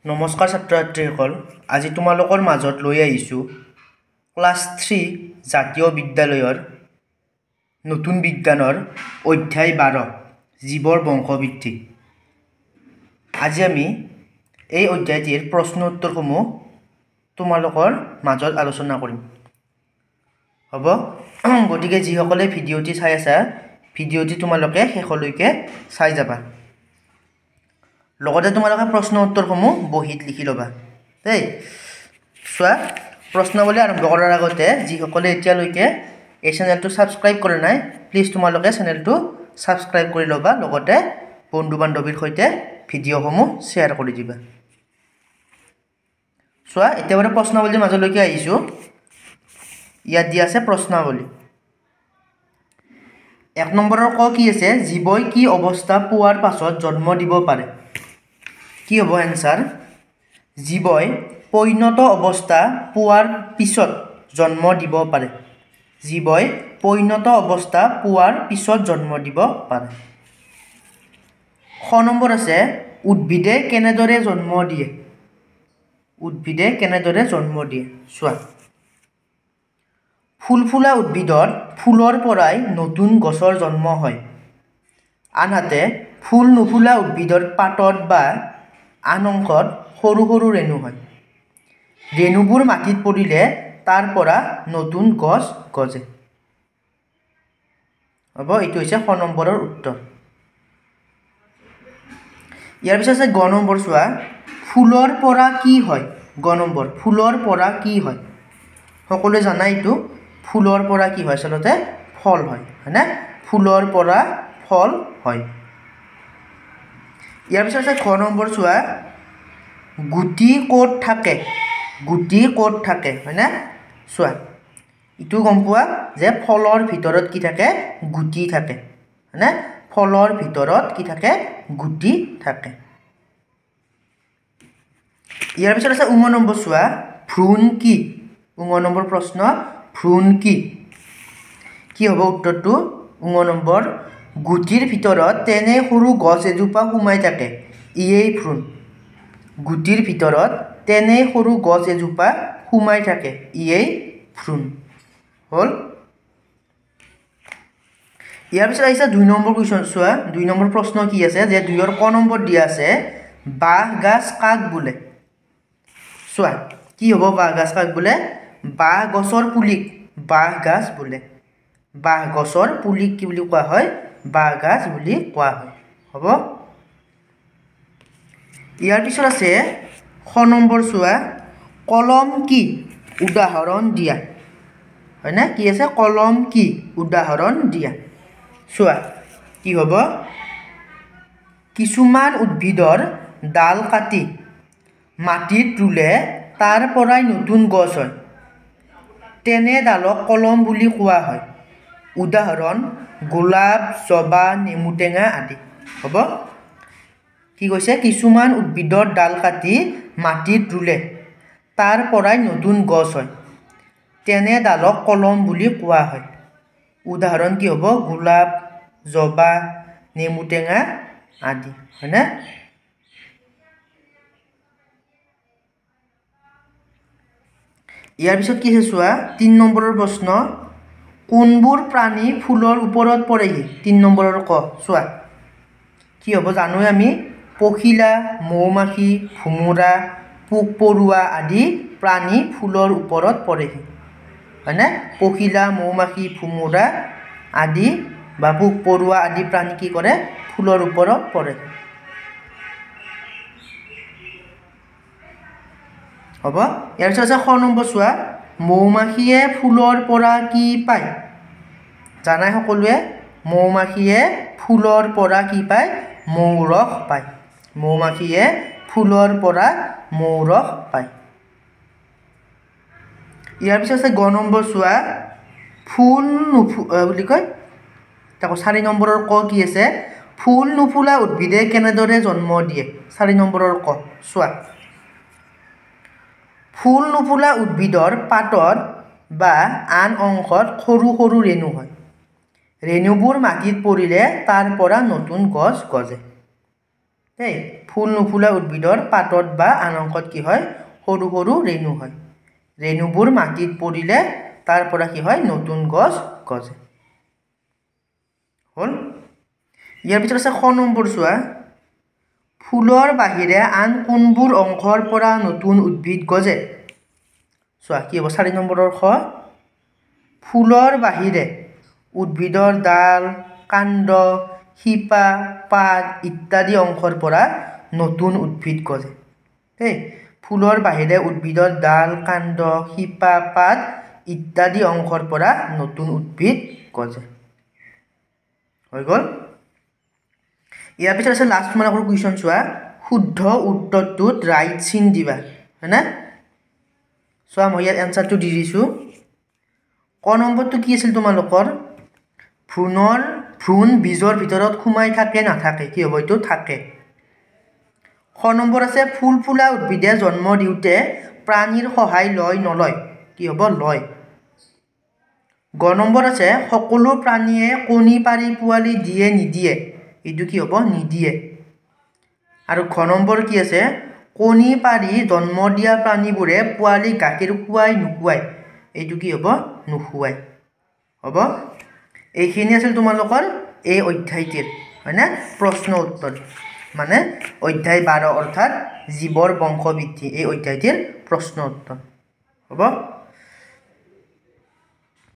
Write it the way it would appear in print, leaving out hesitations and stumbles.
নমস্কাৰ ছাত্ৰ ছাত্ৰীসকল, আজি তোমালোকৰ মাজত লৈ আহিছোঁ ক্লাছ 3 জাতীয় বিদ্যালয়ৰ নতুন বিজ্ঞানৰ অধ্যায় 12 জীৱৰ বংশবৃদ্ধি। আজি আমি এই অধ্যায়টিৰ প্ৰশ্ন উত্তৰসমূহ তোমালোকৰ মাজত আলোচনা কৰিম। হ'ব, গতিকে যিসকলে ভিডিঅ'টি চাই আছা, ভিডিঅ'টি তোমালোকে শেষলৈকে চাই যাবা। লগতে তোমালোকে প্ৰশ্ন উত্তৰসমূহ বহীত লিখি ল'বা দেই। চোৱা, প্ৰশ্নাৱলী আৰম্ভ কৰাৰ আগতে যিসকলে এতিয়ালৈকে এই চেনেলটো ছাবস্ক্ৰাইব কৰা নাই, প্লিজ তোমালোকে চেনেলটো ছাবস্ক্ৰাইব কৰি ল'বা। লগতে বন্ধু বান্ধৱীৰ সৈতে ভিডিঅ'সমূহ শ্বেয়াৰ কৰি দিবা। চোৱা, এতিয়া বাৰু প্ৰশ্নাৱলীৰ মাজলৈকে আহিছোঁ। ইয়াত দিয়া আছে প্ৰশ্নাৱলী। 1 নম্বৰৰ ক কি আছে? জীৱই কি অৱস্থা পোৱাৰ পাছত জন্ম দিব পাৰে? কি হ'ব এনসাৰ? জীৱই পৰিণত অৱস্থা পোৱাৰ পিছত জন্ম দিব পাৰে। জীৱই পৰিণত অৱস্থা পোৱাৰ পিছত জন্ম দিব পাৰে। খ নম্বৰ আছে উদ্ভিদে কেনেদৰে জন্ম দিয়ে? উদ্ভিদে কেনেদৰে জন্ম দিয়ে? চোৱা, ফুল ফুলা উদ্ভিদত ফুলৰ পৰাই নতুন গছৰ জন্ম হয়। আনহাতে ফুল নুফুলা উদ্ভিদৰ পাতত বা আন অংশত সৰু সৰু ৰেণু হয়। ৰেণুবোৰ মাটিত পৰিলে তাৰ পৰা নতুন গছ গজে। হ'ব, এইটো হৈছে খ নম্বৰৰ উত্তৰ। ইয়াৰ পিছত আছে গ নম্বৰ। চোৱা, ফুলৰ পৰা কি হয়? গ নম্বৰ, ফুলৰ পৰা কি হয়? সকলোৱে জানা এইটো, ফুলৰ পৰা কি হয়? আচলতে ফল হয়, হয়নে? ফুলৰ পৰা ফল হয়। ইয়াৰ পিছত আছে ঘ নম্বৰ। চোৱা, গুটি ক'ত থাকে? গুটি ক'ত থাকে? হয়নে? চোৱা, ইটো গম পোৱা যে ফলৰ ভিতৰত কি থাকে? গুটি থাকে, হয়নে? ফলৰ ভিতৰত কি থাকে? গুটি থাকে। ইয়াৰ পিছত আছে ঙ নম্বৰ। চোৱা, ভ্ৰূণ কি? ঙ নম্বৰ প্ৰশ্ন, ভ্ৰূণ কি? কি হ'ব উত্তৰটো? ঙ নম্বৰ, গুটিৰ ভিতৰত তেনে সৰু গছ এজোপা সোমাই থাকে, ইয়েই ভ্ৰূণ। গুটিৰ ভিতৰত তেনে সৰু গছ এজোপা সোমাই থাকে, ইয়েই ভ্ৰূণ। হ'ল। ইয়াৰ পিছত আহিছে 2 নম্বৰ কুৱেশ্যন। চোৱা, 2 নম্বৰ প্ৰশ্ন কি আছে? যে 2ৰ ক নম্বৰ দিয়া আছে বাঁহ গাজ কাক বোলে? চোৱা, কি হ'ব বাঁহ গাজ কাক বোলে? বাঁহ গছৰ পুলিক বাঁহ গাজ বোলে। বাঁহ গছৰ পুলিক কি বুলি কোৱা হয়? বাঁহ গাজ বুলি কোৱা হয়। হ'ব। ইয়াৰ পিছত আছে খ নম্বৰ। চোৱা, কলম কি? উদাহৰণ দিয়া। হয়নে? কি আছে? কলম কি? উদাহৰণ দিয়া। চোৱা, কি হ'ব? কিছুমান উদ্ভিদৰ ডাল কাটি মাটিত ৰুলে তাৰ পৰাই নতুন গছ হয়। তেনে ডালক কলম বুলি কোৱা হয়। উদাহৰণ গোলাপ, জবা, নেমুটেঙা আদি। হ'ব। কি কৈছে? কিছুমান উদ্ভিদৰ ডাল কাটি মাটিত ৰুলে তাৰ পৰাই নতুন গছ হয়। তেনে ডালক কলম বুলি কোৱা হয়। উদাহৰণ কি হ'ব? গোলাপ, জবা, নেমুটেঙা আদি। হয়নে? ইয়াৰ পিছত কি আছে? চোৱা, 3 নম্বৰৰ প্ৰশ্ন, কোনবোৰ প্ৰাণী ফুলৰ ওপৰত পৰেহি? 3 নম্বৰৰ ক। চোৱা, কি হ'ব? জানোৱে আমি, পখিলা, মৌ-মাখি, ভোমোৰা, পোক পৰুৱা আদি প্ৰাণী ফুলৰ ওপৰত পৰেহি। হয়নে? পখিলা, মৌ-মাখি, ভোমোৰা আদি বা পোক পৰুৱা আদি প্ৰাণী কি কৰে? ফুলৰ ওপৰত পৰে। হ'ব। ইয়াৰ পিছত আছে খ নম্বৰ। চোৱা, মৌ-মাখিয়ে ফুলৰ পৰা কি পায়? জানাই সকলোৱে, মৌ-মাখিয়ে ফুলৰ পৰা কি পায়? মৌৰস পায়। মৌ-মাখিয়ে ফুলৰ পৰা মৌৰস পায়। ইয়াৰ পিছত আছে গ নম্বৰ। চোৱা, ফুল বুলি কয়। তাকো 4 নম্বৰৰ ক কি আছে? ফুল নুফুলা উদ্ভিদে কেনেদৰে জন্ম দিয়ে? 4 নম্বৰৰ ক। চোৱা, ফুল নুফুলা উদ্ভিদৰ পাতত বা আন অংশত সৰু সৰু ৰেণু হয়। ৰেণুবোৰ মাটিত পৰিলে তাৰ পৰা নতুন গছ গজে। এই ফুল নুফুলা উদ্ভিদৰ পাতত বা আন অংশত কি হয় সৰু সৰু ৰেণু হয় ৰেণুবোৰ মাটিত পৰিলে তাৰ পৰা কি হয় নতুন গছ গজে হল ইয়াৰ পিছত আছে খ নম্বৰ চোৱা ফুলৰ বাহিৰে আন কোনবোৰ অংশৰ পৰা নতুন উদ্ভিদ গজে চোৱা কি হ'ব 4 নম্বৰৰ খ ফুলৰ বাহিৰে উদ্ভিদৰ ডাল কাণ্ড শিপা পাত ইত্যাদি অংশৰ পৰা নতুন উদ্ভিদ গজে এই ফুলৰ বাহিৰে উদ্ভিদৰ ডাল কাণ্ড শিপা পাত ইত্যাদি অংশৰ পৰা নতুন উদ্ভিদ গজে হৈ গ'ল ইয়াৰ পিছত আছে লাষ্ট তোমালোকৰ কুৱেশ্যন চোৱা শুদ্ধ উত্তৰটোত ৰাইট চিন দিবা হয়নে চোৱা মই ইয়াৰ এনসাৰটো দি দিছোঁ ক নম্বৰটো কি আছিল তোমালোকৰ ভ্ৰূণ বীজৰ ভিতৰত সোমাই থাকে নাথাকে কি হ'ব এইটো থাকে খ নম্বৰ আছে ফুল ফুলা উদ্ভিদে জন্ম দিওঁতে প্ৰাণীৰ সহায় লয় নলয় কি হ'ব লয় গ নম্বৰ আছে সকলো প্ৰাণীয়ে কণী পাৰি পোৱালি দিয়ে নিদিয়ে এইটো কি হ'ব নিদিয়ে আৰু ঘ নম্বৰ কি আছে কণী পাৰি জন্ম দিয়া প্ৰাণীবোৰে পোৱালি গাখীৰ খুৱাই নুখুৱাই এইটো কি হ'ব নুখুৱাই হ'ব এইখিনি আছিল তোমালোকৰ এই অধ্যায়টিৰ হয়নে প্ৰশ্ন উত্তৰ মানে অধ্যায় 12 অৰ্থাৎ জীৱৰ বংশবৃদ্ধি এই অধ্যায়টিৰ প্ৰশ্ন উত্তৰ হ'ব